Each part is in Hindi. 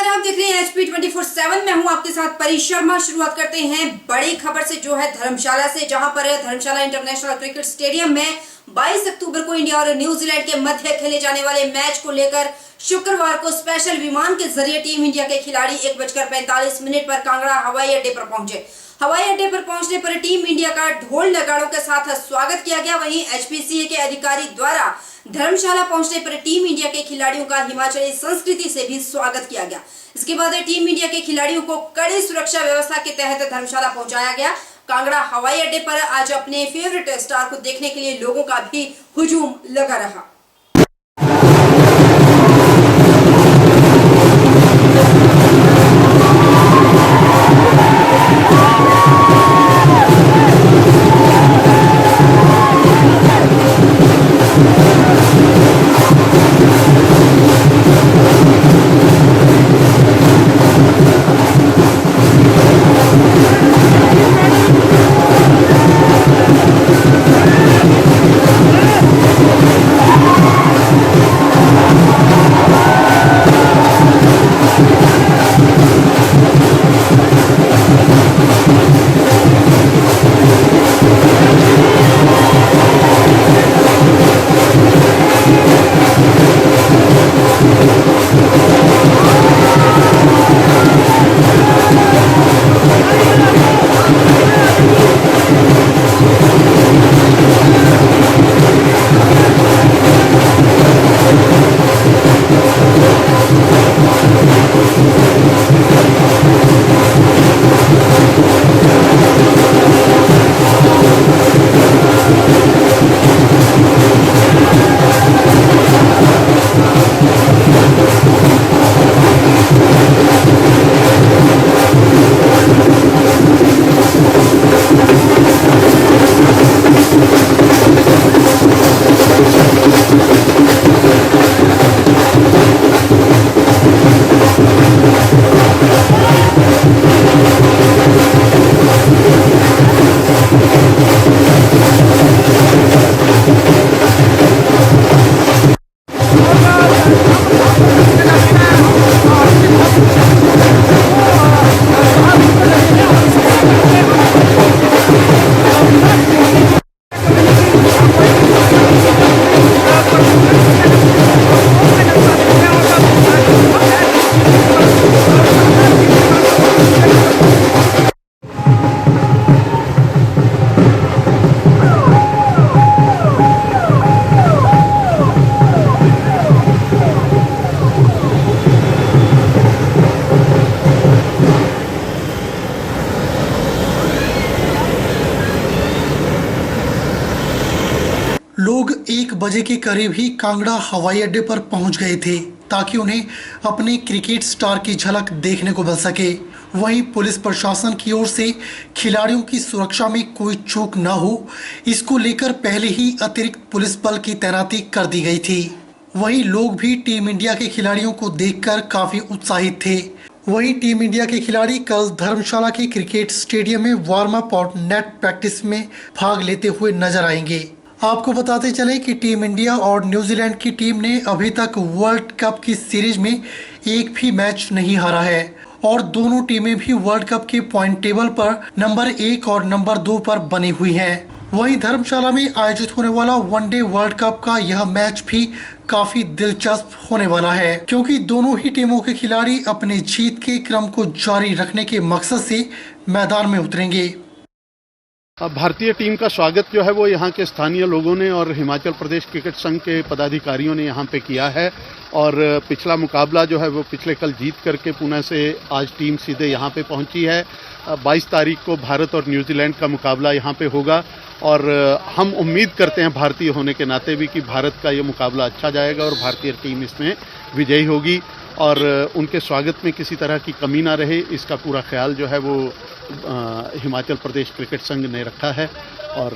आप देख रहे हैं HP 24/7। मैं हूं आपके साथ परी शर्मा। शुरुआत करते हैं बड़ी खबर से, जो है धर्मशाला से, जहां पर धर्मशाला इंटरनेशनल क्रिकेट स्टेडियम में 22 अक्टूबर को इंडिया और न्यूजीलैंड के मध्य खेले जाने वाले मैच को लेकर शुक्रवार को स्पेशल विमान के जरिए टीम इंडिया के खिलाड़ी 1:45 पर कांगड़ा हवाई अड्डे पर पहुंचे। हवाई अड्डे पर पहुंचने पर टीम इंडिया का ढोल नगाड़ों के साथ स्वागत किया गया। वहीं HPCA के अधिकारी द्वारा धर्मशाला पहुंचने पर टीम इंडिया के खिलाड़ियों का हिमाचली संस्कृति से भी स्वागत किया गया। इसके बाद टीम इंडिया के खिलाड़ियों को कड़ी सुरक्षा व्यवस्था के तहत धर्मशाला पहुंचाया गया। कांगड़ा हवाई अड्डे पर आज अपने फेवरेट स्टार को देखने के लिए लोगों का भी हुजूम लगा रहा। लोग 1 बजे के करीब ही कांगड़ा हवाई अड्डे पर पहुंच गए थे ताकि उन्हें अपने क्रिकेट स्टार की झलक देखने को मिल सके। वहीं पुलिस प्रशासन की ओर से खिलाड़ियों की सुरक्षा में कोई चूक न हो, इसको लेकर पहले ही अतिरिक्त पुलिस बल की तैनाती कर दी गई थी। वहीं लोग भी टीम इंडिया के खिलाड़ियों को देखकर काफी उत्साहित थे। वहीं टीम इंडिया के खिलाड़ी कल धर्मशाला के क्रिकेट स्टेडियम में वार्म अप और नेट प्रैक्टिस में भाग लेते हुए नजर आएंगे। आपको बताते चले कि टीम इंडिया और न्यूजीलैंड की टीम ने अभी तक वर्ल्ड कप की सीरीज में एक भी मैच नहीं हारा है और दोनों टीमें भी वर्ल्ड कप के पॉइंट टेबल पर नंबर 1 और नंबर 2 पर बनी हुई हैं। वहीं धर्मशाला में आयोजित होने वाला वनडे वर्ल्ड कप का यह मैच भी काफी दिलचस्प होने वाला है, क्योंकि दोनों ही टीमों के खिलाड़ी अपने जीत के क्रम को जारी रखने के मकसद से मैदान में उतरेंगे। भारतीय टीम का स्वागत जो है वो यहाँ के स्थानीय लोगों ने और हिमाचल प्रदेश क्रिकेट संघ के पदाधिकारियों ने यहाँ पे किया है। और पिछला मुकाबला जो है वो पिछले कल जीत करके पुणे से आज टीम सीधे यहाँ पे पहुँची है। 22 तारीख को भारत और न्यूजीलैंड का मुकाबला यहाँ पे होगा और हम उम्मीद करते हैं भारतीय होने के नाते भी कि भारत का ये मुकाबला अच्छा जाएगा और भारतीय टीम इसमें विजयी होगी और उनके स्वागत में किसी तरह की कमी ना रहे, इसका पूरा ख्याल जो है वो हिमाचल प्रदेश क्रिकेट संघ ने रखा है और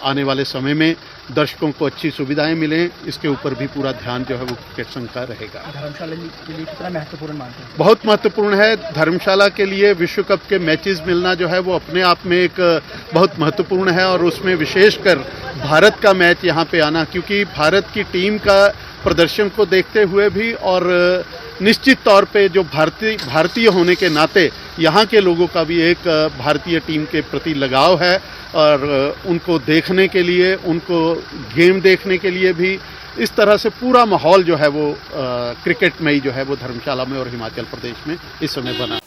आने वाले समय में दर्शकों को अच्छी सुविधाएं मिलें, इसके ऊपर भी पूरा ध्यान जो है वो क्रिकेट संघ का रहेगा। धर्मशाला के लिए कितना महत्वपूर्ण मानते हैं? बहुत महत्वपूर्ण है। धर्मशाला के लिए विश्व कप के मैचेस मिलना जो है वो अपने आप में एक बहुत महत्वपूर्ण है और उसमें विशेषकर भारत का मैच यहाँ पे आना, क्योंकि भारत की टीम का प्रदर्शन को देखते हुए भी और निश्चित तौर पे जो भारतीय होने के नाते यहाँ के लोगों का भी एक भारतीय टीम के प्रति लगाव है और उनको देखने के लिए, उनको गेम देखने के लिए भी इस तरह से पूरा माहौल जो है वो क्रिकेट में ही जो है वो धर्मशाला में और हिमाचल प्रदेश में इस समय बना।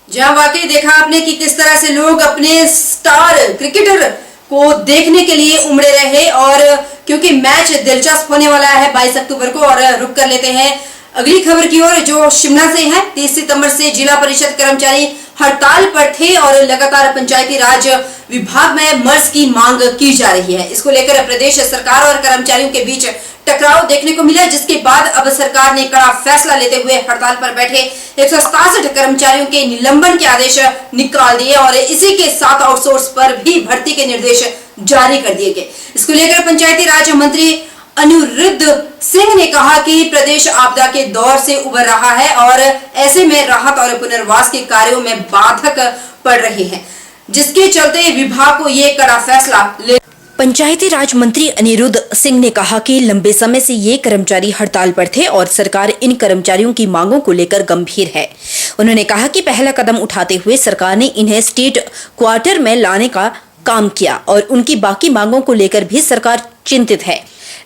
जहां वाकई देखा आपने कि किस तरह से लोग अपने स्टार क्रिकेटर को देखने के लिए उमड़े रहे और क्योंकि मैच दिलचस्प होने वाला है 22 अक्टूबर को। और रुक कर लेते हैं अगली खबर की ओर जो शिमला से है। 30 सितंबर से जिला परिषद कर्मचारी हड़ताल पर थे और लगातार पंचायती राज विभाग में मर्ज की मांग की जा रही है। इसको लेकर प्रदेश सरकार और कर्मचारियों के बीच टकराव देखने को मिला, जिसके बाद अब सरकार ने कड़ा फैसला लेते हुए हड़ताल पर बैठे 167 कर्मचारियों के निलंबन के आदेश निकाल दिए और इसी के साथ आउटसोर्स पर भी भर्ती के निर्देश जारी कर दिए गए। इसको लेकर पंचायती राज मंत्री अनिरुद्ध सिंह ने कहा कि प्रदेश आपदा के दौर से उबर रहा है और ऐसे में राहत और पुनर्वास के कार्यों में बाधक पड़ रही है, जिसके चलते विभाग को ये कड़ा फैसला ले। पंचायती राज मंत्री अनिरुद्ध सिंह ने कहा कि लंबे समय से ये कर्मचारी हड़ताल पर थे और सरकार इन कर्मचारियों की मांगों को लेकर गंभीर है। उन्होंने कहा कि पहला कदम उठाते हुए सरकार ने इन्हें स्टेट क्वार्टर में लाने का काम किया और उनकी बाकी मांगों को लेकर भी सरकार चिंतित है,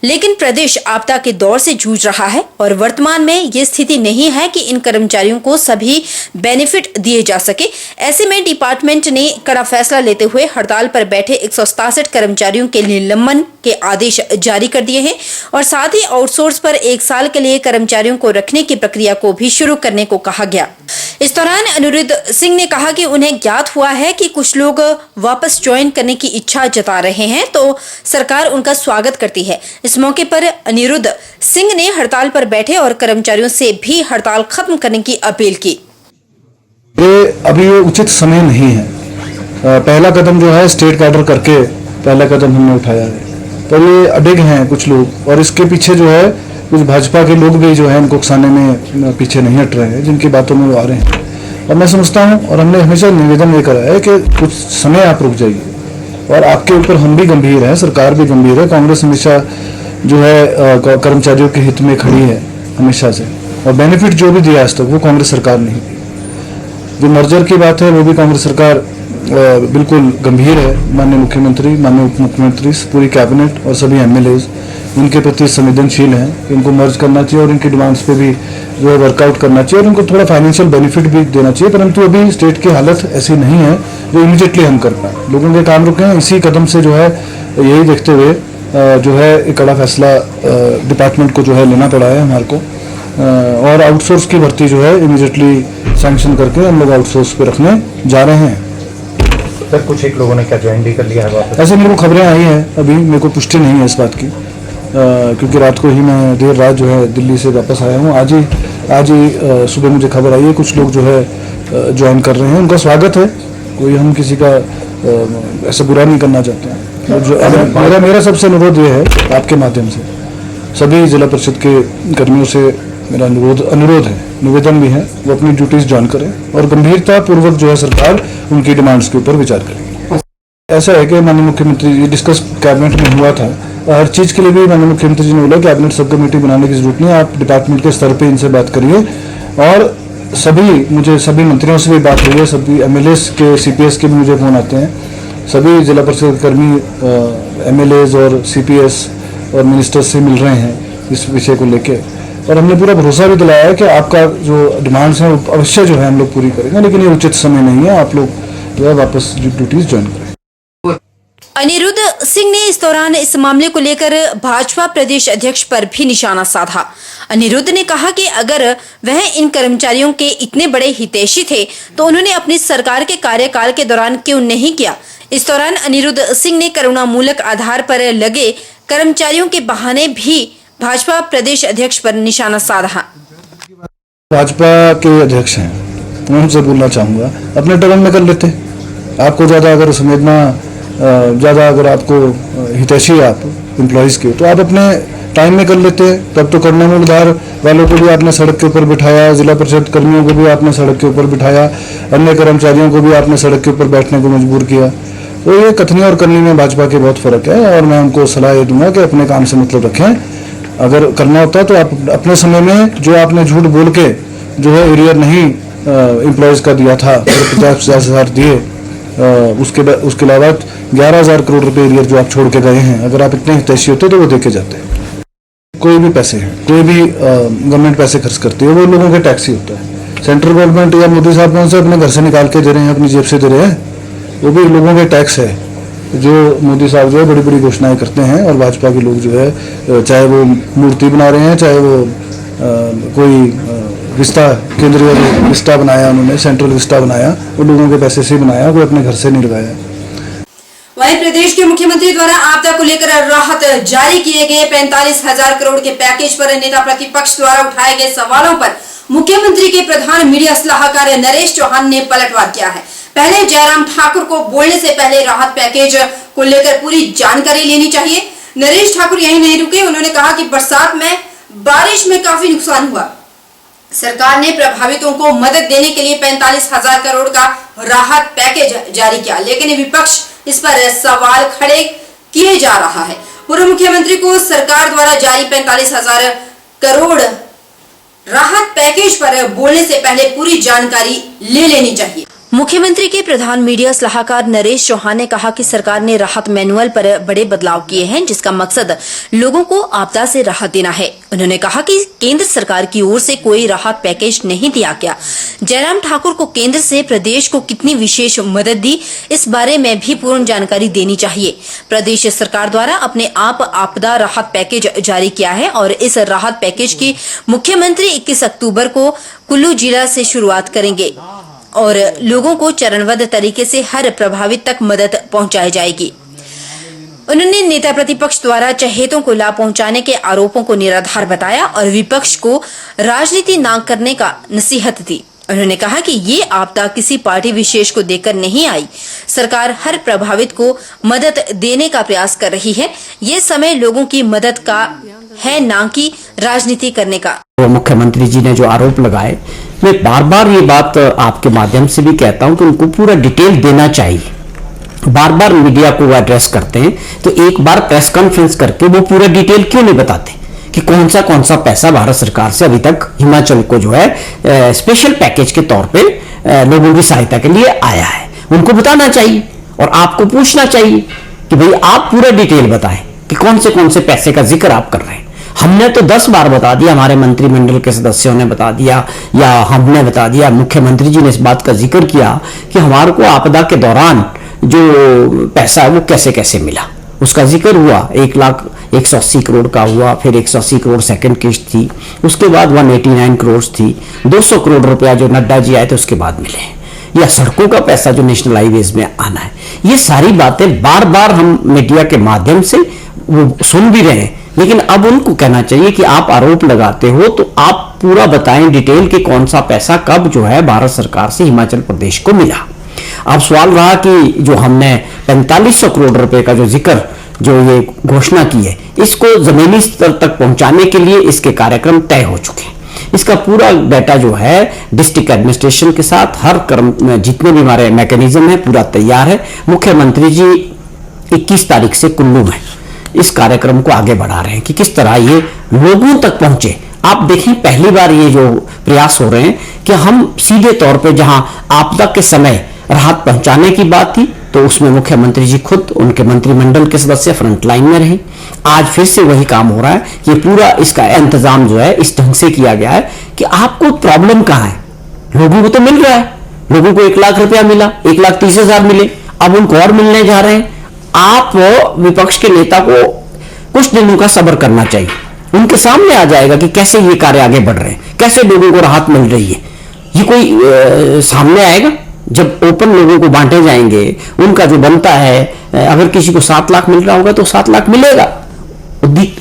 लेकिन प्रदेश आपदा के दौर से जूझ रहा है और वर्तमान में ये स्थिति नहीं है कि इन कर्मचारियों को सभी बेनिफिट दिए जा सके। ऐसे में डिपार्टमेंट ने कड़ा फैसला लेते हुए हड़ताल पर बैठे 167 कर्मचारियों के निलंबन के आदेश जारी कर दिए हैं और साथ ही आउटसोर्स पर 1 साल के लिए कर्मचारियों को रखने की प्रक्रिया को भी शुरू करने को कहा गया। इस दौरान अनिरुद्ध सिंह ने कहा कि उन्हें ज्ञात हुआ है कि कुछ लोग वापस ज्वाइन करने की इच्छा जता रहे हैं, तो सरकार उनका स्वागत करती है। इस मौके पर अनिरुद्ध सिंह ने हड़ताल पर बैठे और कर्मचारियों से भी हड़ताल खत्म करने की अपील की। अभी ये उचित समय नहीं है। पहला कदम जो है स्टेट कैडर करके पहला कदम हमने उठाया है, पर ये अडिग हैं कुछ लोग और इसके पीछे जो है कुछ भाजपा के लोग भी जो है इनको उकसाने में पीछे नहीं हट रहे हैं, जिनकी बातों में वो आ रहे हैं। और मैं समझता हूँ और हमने हमेशा निवेदन ये करा है कि कुछ समय आप रुक जाइए और आपके ऊपर हम भी गंभीर हैं, सरकार भी गंभीर है। कांग्रेस हमेशा जो है कर्मचारियों के हित में खड़ी है हमेशा से और बेनिफिट जो भी दिया आज तक वो कांग्रेस सरकार नहीं दी। जो मर्जर की बात है वो भी कांग्रेस सरकार बिल्कुल गंभीर है। माननीय मुख्यमंत्री, माननीय उप मुख्यमंत्री, पूरी कैबिनेट और सभी एमएलए उनके प्रति संवेदनशील हैं। इनको मर्ज करना चाहिए और इनकी डिमांड्स पे भी जो है वर्कआउट करना चाहिए और इनको थोड़ा फाइनेंशियल बेनिफिट भी देना चाहिए, परंतु अभी स्टेट की हालत ऐसी नहीं है जो इमीडिएटली हम कर पाए। लोगों के काम रुके हैं, इसी कदम से जो है यही देखते हुए जो है एक कड़ा फैसला डिपार्टमेंट को जो है लेना पड़ा है हमारे को और आउटसोर्स की भर्ती जो है इमीडिएटली सैंक्शन करके हम लोग आउटसोर्स पे रखने जा रहे हैं। सर कुछ एक लोगों ने क्या ज्वाइन भी कर लिया है वापस? ऐसे मेरे को खबरें आई हैं, अभी मेरे को पुष्टि नहीं है इस बात की क्योंकि रात को ही मैं देर रात जो है दिल्ली से वापस आया हूँ। आज ही सुबह मुझे खबर आई है कुछ लोग जो है ज्वाइन कर रहे हैं। उनका स्वागत है, कोई हम किसी का ऐसा बुरा नहीं करना चाहते हैं। मेरा सबसे अनुरोध ये है आपके माध्यम से सभी जिला परिषद के कर्मियों से मेरा अनुरोध है, निवेदन भी है, वो अपनी ड्यूटीज ज्वाइन करें और गंभीरता पूर्वक जो है सरकार उनकी डिमांड्स के ऊपर विचार करेगी। ऐसा है कि माननीय मुख्यमंत्री ये डिस्कस कैबिनेट में हुआ था, हर चीज़ के लिए भी माननीय मुख्यमंत्री जी ने बोला कैबिनेट सब कमेटी बनाने की जरूरत नहीं है, आप डिपार्टमेंट के स्तर पर इनसे बात करिए। और मुझे सभी मंत्रियों से भी बात हुई है, सभी एमएलए के सीपीएस के भी मुझे फ़ोन आते हैं, सभी जिला परिषद कर्मी एमएलएज और सीपीएस और मिनिस्टर से मिल रहे हैं इस विषय को लेके और हमने पूरा भरोसा भी दिलाया है कि आपका जो डिमांड्स हैं वो अवश्य जो है हम लोग पूरी करेंगे, लेकिन ये उचित समय नहीं है, आप लोग जो है वापस ड्यूटीज ज्वाइन करें। अनिरुद्ध सिंह ने इस दौरान इस मामले को लेकर भाजपा प्रदेश अध्यक्ष पर भी निशाना साधा। अनिरुद्ध ने कहा कि अगर वह इन कर्मचारियों के इतने बड़े हितैषी थे तो उन्होंने अपनी सरकार के कार्यकाल के दौरान क्यों नहीं किया। इस दौरान अनिरुद्ध सिंह ने करुणामूलक आधार पर लगे कर्मचारियों के बहाने भी भाजपा प्रदेश अध्यक्ष पर निशाना साधा। भाजपा के अध्यक्ष हैं, मैं उनसे बोलना चाहूँगा अपने टर्म में कर लेते। आपको ज़्यादा अगर संवेदना ज़्यादा अगर आपको हितैषी है आप एम्प्लॉयज़ के, तो आप अपने टाइम में कर लेते। तब तो करुणामूलधार वालों को भी आपने सड़क के ऊपर बिठाया, जिला परिषद कर्मियों को भी आपने सड़क के ऊपर बिठाया, अन्य कर्मचारियों को भी आपने सड़क के ऊपर बैठने को मजबूर किया। तो ये कथनी और करनी में भाजपा के बहुत फर्क है और मैं उनको सलाह ये दूंगा कि अपने काम से मतलब रखें अगर करना होता तो आप अपने समय में जो आपने झूठ बोल के जो है एरियर नहीं एम्प्लॉयज़ का दिया था, 50-50 हज़ार दिए, उसके अलावा 11,000 करोड़ रुपए एरियर जो आप छोड़ के गए हैं, अगर आप इतने हितैषी होते तो वो दे के जाते। कोई भी पैसे हैं, कोई भी गवर्नमेंट पैसे खर्च करती है वो लोगों के टैक्स ही होता है। सेंट्रल गवर्नमेंट या मोदी साहब कौन से अपने घर से निकाल के दे रहे हैं, अपनी जेब से दे रहे हैं, वो भी लोगों के टैक्स है। जो मोदी साहब जो है बड़ी बड़ी घोषणाएं करते हैं और भाजपा के लोग जो है चाहे वो मूर्ति बना रहे हैं, चाहे वो कोई विस्टा, केंद्रीय विस्टा बनाया उन्होंने, सेंट्रल विस्टा बनाया, वो लोगों के पैसे से बनाया, कोई अपने घर से नहीं लगाया। वहीं प्रदेश के मुख्यमंत्री द्वारा आपदा को लेकर राहत जारी किए गए 45,000 करोड़ के पैकेज पर नेता प्रतिपक्ष द्वारा उठाए गए सवालों पर मुख्यमंत्री के प्रधान मीडिया सलाहकार नरेश चौहान ने पलटवार किया है। पहले जयराम ठाकुर को बोलने से पहले राहत पैकेज को लेकर पूरी जानकारी लेनी चाहिए। नरेश ठाकुर यही नहीं रुके, उन्होंने कहा कि बरसात में बारिश में काफी नुकसान हुआ, सरकार ने प्रभावितों को मदद देने के लिए 45,000 करोड़ का राहत पैकेज जारी किया, लेकिन विपक्ष इस पर सवाल खड़े किए जा रहा है। पूर्व मुख्यमंत्री को सरकार द्वारा जारी 45,000 करोड़ राहत पैकेज पर बोलने से पहले पूरी जानकारी ले लेनी चाहिए। मुख्यमंत्री के प्रधान मीडिया सलाहकार नरेश चौहान ने कहा कि सरकार ने राहत मैनुअल पर बड़े बदलाव किए हैं, जिसका मकसद लोगों को आपदा से राहत देना है। उन्होंने कहा कि केंद्र सरकार की ओर से कोई राहत पैकेज नहीं दिया गया। जयराम ठाकुर को केंद्र से प्रदेश को कितनी विशेष मदद दी, इस बारे में भी पूर्ण जानकारी देनी चाहिए। प्रदेश सरकार द्वारा अपने आप आपदा राहत पैकेज जारी किया है और इस राहत पैकेज की मुख्यमंत्री 21 अक्टूबर को कुल्लू जिला से शुरुआत करेंगे और लोगों को चरणबद्ध तरीके से हर प्रभावित तक मदद पहुंचाई जाएगी। उन्होंने नेता प्रतिपक्ष द्वारा चहेतों को लाभ पहुंचाने के आरोपों को निराधार बताया और विपक्ष को राजनीति न करने का नसीहत दी। उन्होंने कहा कि ये आपदा किसी पार्टी विशेष को देकर नहीं आई, सरकार हर प्रभावित को मदद देने का प्रयास कर रही है। ये समय लोगों की मदद का है, न कि राजनीति करने का। मुख्यमंत्री जी ने जो आरोप लगाए, मैं बार बार ये बात आपके माध्यम से भी कहता हूं कि उनको पूरा डिटेल देना चाहिए। बार बार मीडिया को वो एड्रेस करते हैं तो एक बार प्रेस कॉन्फ्रेंस करके वो पूरा डिटेल क्यों नहीं बताते कि कौन सा पैसा भारत सरकार से अभी तक हिमाचल को जो है स्पेशल पैकेज के तौर पे लोगों की सहायता के लिए आया है। उनको बताना चाहिए और आपको पूछना चाहिए कि भाई आप पूरा डिटेल बताएं कि कौन से पैसे का जिक्र आप कर रहे हैं। हमने तो 10 बार बता दिया, हमारे मंत्रिमंडल के सदस्यों ने बता दिया या हमने बता दिया, मुख्यमंत्री जी ने इस बात का जिक्र किया कि हमारे को आपदा के दौरान जो पैसा है वो कैसे कैसे मिला, उसका जिक्र हुआ। 1,180 करोड़ का हुआ, फिर 180 करोड़ सेकंड किस्त थी, उसके बाद 189 करोड़ थी, 200 करोड़ रुपया जो नड्डा जी आए थे उसके बाद मिले, या सड़कों का पैसा जो नेशनल हाईवेज में आना है। ये सारी बातें बार बार हम मीडिया के माध्यम से वो सुन भी रहे हैं, लेकिन अब उनको कहना चाहिए कि आप आरोप लगाते हो तो आप पूरा बताएं डिटेल कि कौन सा पैसा कब जो है भारत सरकार से हिमाचल प्रदेश को मिला। अब सवाल रहा कि जो हमने 4500 करोड़ रुपए का जो जिक्र जो ये घोषणा की है, इसको जमीनी स्तर तक पहुंचाने के लिए इसके कार्यक्रम तय हो चुके हैं। इसका पूरा डाटा जो है डिस्ट्रिक्ट एडमिनिस्ट्रेशन के साथ हर कर्म जितने भी हमारे मैकेनिज्म है पूरा तैयार है। मुख्यमंत्री जी 21 तारीख से कुल्लू में इस कार्यक्रम को आगे बढ़ा रहे हैं कि किस तरह ये लोगों तक पहुंचे। आप देखें, पहली बार ये जो प्रयास हो रहे हैं कि हम सीधे तौर पे जहां आपदा के समय राहत पहुंचाने की बात थी तो उसमें मुख्यमंत्री जी खुद उनके मंत्रिमंडल के सदस्य फ्रंट लाइन में रहे। आज फिर से वही काम हो रहा है कि पूरा इसका इंतजाम जो है इस ढंग से किया गया है कि आपको प्रॉब्लम कहां है, लोगों को तो मिल रहा है, लोगों को 1 लाख रुपया मिला, 1,30,000 मिले, अब उनको और मिलने जा रहे हैं। आप विपक्ष के नेता को कुछ दिनों का सब्र करना चाहिए, उनके सामने आ जाएगा कि कैसे ये कार्य आगे बढ़ रहे हैं, कैसे लोगों को राहत मिल रही है। ये कोई सामने आएगा जब ओपन लोगों को बांटे जाएंगे, उनका जो बनता है, अगर किसी को 7 लाख मिल रहा होगा तो 7 लाख मिलेगा,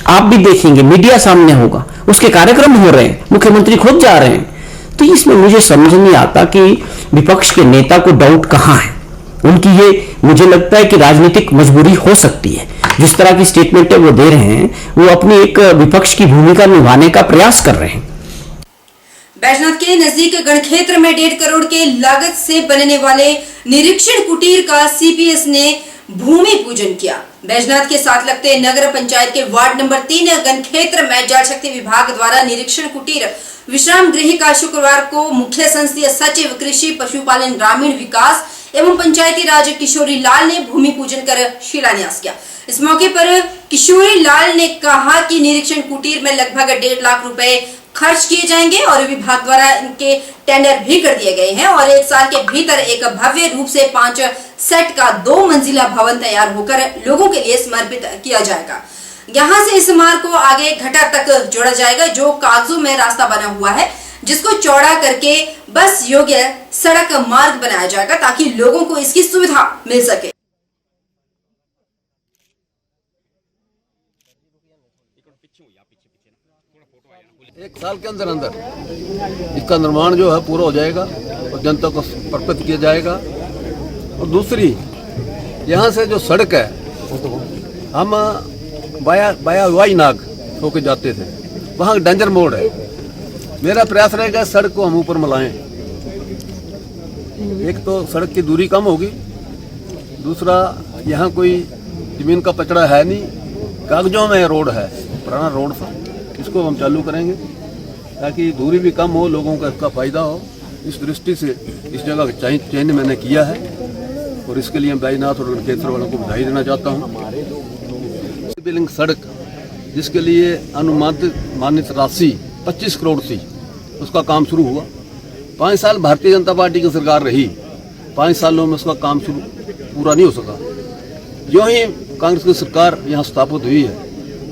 आप भी देखेंगे, मीडिया सामने होगा, उसके कार्यक्रम हो रहे हैं, मुख्यमंत्री खुद जा रहे हैं। तो इसमें मुझे समझ नहीं आता कि विपक्ष के नेता को डाउट कहां है। उनकी ये मुझे लगता है कि राजनीतिक मजबूरी हो सकती है, जिस तरह की स्टेटमेंटें वो दे रहे हैं, वो अपनी एक विपक्ष की भूमिका निभाने का प्रयास कर रहे हैं। बैजनाथ के नजदीक गणक्षेत्र में 1.5 करोड़ के लागत से बनने वाले निरीक्षण कुटीर का सीपीएस ने भूमि पूजन किया। बैजनाथ के साथ लगते नगर पंचायत के वार्ड नंबर 3 गनखेत्र में जल शक्ति विभाग द्वारा निरीक्षण कुटीर विश्राम गृह का शुक्रवार को मुख्य संसदीय सचिव कृषि पशुपालन ग्रामीण विकास एवं पंचायती राज किशोरी लाल ने भूमि पूजन कर शिलान्यास किया। इस मौके पर किशोरी लाल ने कहा कि निरीक्षण कुटीर में लगभग 1.5 लाख रुपए खर्च किए जाएंगे और विभाग द्वारा इनके टेंडर भी कर दिए गए हैं और 1 साल के भीतर एक भव्य रूप से 5 सेट का 2 मंजिला भवन तैयार होकर लोगों के लिए समर्पित किया जाएगा। यहाँ से इस मार्ग को आगे घटा तक जोड़ा जाएगा, जो कागजों में रास्ता बना हुआ है, जिसको चौड़ा करके बस योग्य सड़क मार्ग बनाया जाएगा ताकि लोगों को इसकी सुविधा मिल सके। एक साल के अंदर अंदर इसका निर्माण जो है पूरा हो जाएगा और जनता को समर्पित किया जाएगा। और दूसरी, यहाँ से जो सड़क है हम बाया वाईनाग होके जाते थे, वहाँ डेंजर मोड़ है। मेरा प्रयास रहेगा सड़क को हम ऊपर मिलाएं। एक तो सड़क की दूरी कम होगी, दूसरा यहाँ कोई जमीन का पचड़ा है नहीं, कागजों में रोड है, पुराना रोड था, इसको हम चालू करेंगे ताकि दूरी भी कम हो, लोगों का इसका फायदा हो। इस दृष्टि से इस जगह का चयन मैंने किया है और इसके लिए बैजनाथ और गनखेत्र वालों को बधाई देना चाहता हूँ। बिलिंग सड़क जिसके लिए अनुमानित राशि 25 करोड़ थी, उसका काम शुरू हुआ। 5 साल भारतीय जनता पार्टी की सरकार रही, 5 सालों में उसका काम पूरा नहीं हो सका। जो ही कांग्रेस की सरकार यहाँ स्थापित हुई है,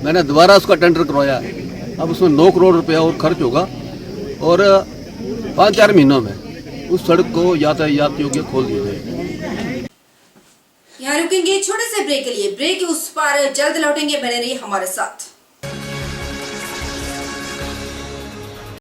मैंने दोबारा उसका टेंडर करवाया है। अब उसमें 9 करोड़ रुपया और खर्च होगा और 5-4 महीनों में उस सड़क को यातायात योग्य खोल दिया जाएगा। यहाँ रुकेंगे छोटे से ब्रेक के लिए। ब्रेक के उस पार जल्द लौटेंगे, बने रहिए हमारे साथ।